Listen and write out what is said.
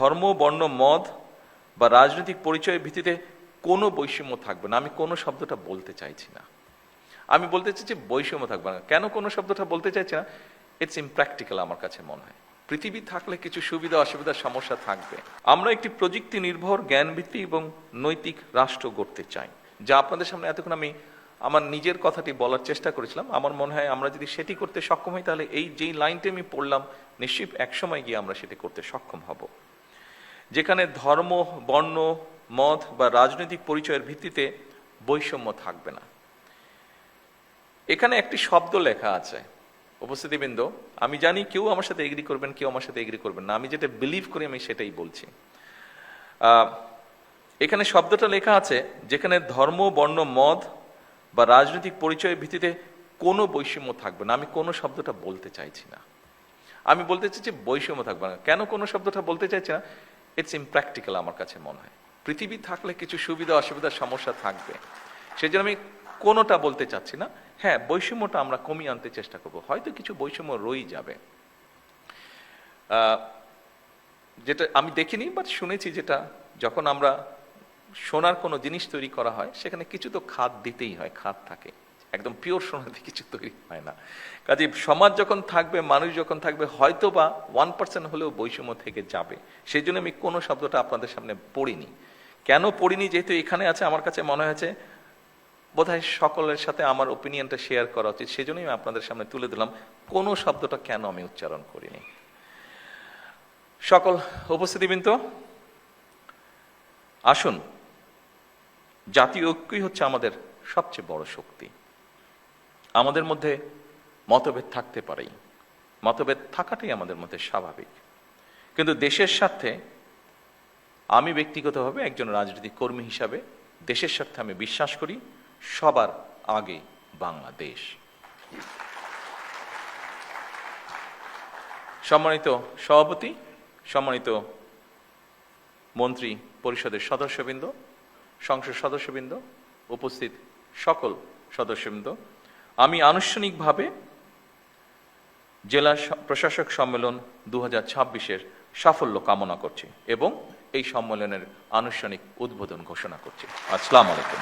ধর্ম, বর্ণ, মত বা রাজনৈতিক পরিচয়ের ভিত্তিতে কোনো বৈষম্য থাকবে না। আমি কোনো শব্দটা বলতে চাইছি না। আমি বলতে চাইছি বৈষম্য থাকবে না। কেন কোনো শব্দটা বলতে চাইছি না? ইটস ইমপ্র্যাকটিক্যাল আমার কাছে মনে হয়। পৃথিবী থাকলে কিছু সুবিধা অসুবিধার সমস্যা থাকবে। আমরা একটি প্রযুক্তি নির্ভর, জ্ঞানভিত্তিক এবং নৈতিক রাষ্ট্র গড়তে চাই, যা আপনাদের সামনে এতক্ষণ আমি আমার নিজের কথাটি বলার চেষ্টা করেছিলাম। আমার মনে হয় আমরা যদি সেটি করতে সক্ষম হই, তাহলে এই যেই লাইনটি আমি পড়লাম, নিশ্চয়ই একসময় গিয়ে আমরা সেটি করতে সক্ষম হব। যেখানে ধর্ম, বর্ণ, মত বা রাজনৈতিক পরিচয়ের ভিত্তিতে বৈষম্য থাকবে না। এখানে একটি শব্দ লেখা আছে, উপস্থিতিবৃন্দ। আমি জানি কেউ আমার সাথে এগ্রি করবেন, কেউ আমার সাথে এগ্রি করবেন না। আমি যেটা বিলিভ করি আমি সেটাই বলছি। এখানে শব্দটা লেখা আছে, যেখানে ধর্ম, বর্ণ, মত বা রাজনৈতিক পরিচয়ের ভিত্তিতে কোনো বৈষম্য থাকবে না। আমি কোনো শব্দটা বলতে চাইছি না। আমি বলতে চাইছি বৈষম্য থাকবে না। কেন কোনো শব্দটা বলতে চাইছি না? ইটস ইমপ্র্যাকটিক্যাল আমার কাছে মনে হয়। পৃথিবী থাকলে কিছু সুবিধা অসুবিধার সমস্যা থাকবে, সেই জন্য আমি কোনোটা বলতে চাচ্ছি না। হ্যাঁ, বৈষম্যটা আমরা কমিয়ে আনতে চেষ্টা করব। হয়তো কিছু বৈষম্য রয়েই যাবে, যেটা আমি দেখিনি বাট শুনেছি, যেটা যখন আমরা সোনার কোনো জিনিস তৈরি করা হয়, সেখানে কিছু তো খাদ দিতেই হয়, খাদ থাকে, একদম পিওর সোনা দিয়ে কিছু তৈরি হয় না। কাজে সমাজ যখন থাকবে, মানুষ যখন থাকবে, হয়তো বা 1% হলেও বৈষম্য থেকে যাবে। সেই জন্য আমি কোনো শব্দটা আপনাদের সামনে পড়িনি। কেন পড়িনি? যেহেতু এখানে আছে, আমার কাছে মনে হয়েছে বোধহয় সকলের সাথে আমার ওপিনিয়নটা শেয়ার করা উচিত, সেজন্যই আমি আপনাদের সামনে তুলে দিলাম। কোনো শব্দটা কেন আমি উচ্চারণ করিনি। সকল উপস্থিতিবৃন্দ, আসুন, জাতীয় ঐক্যই হচ্ছে আমাদের সবচেয়ে বড় শক্তি। আমাদের মধ্যে মতভেদ থাকতে পারেই, মতভেদ থাকাটাই আমাদের মধ্যে স্বাভাবিক, কিন্তু দেশের স্বার্থে, আমি ব্যক্তিগতভাবে একজন রাজনৈতিক কর্মী হিসাবে দেশের স্বার্থে আমি বিশ্বাস করি সবার আগে বাংলাদেশ। সম্মানিত সভাপতি, সম্মানিত মন্ত্রী পরিষদের সদস্যবৃন্দ, সংসদ সদস্যবৃন্দ, উপস্থিত সকল সদস্যবৃন্দ, আমি আনুষ্ঠানিকভাবে জেলা প্রশাসক সম্মেলন 2026-এর সাফল্য কামনা করছি এবং এই সম্মেলনের আনুষ্ঠানিক উদ্বোধন ঘোষণা করছি। আসসালামু আলাইকুম।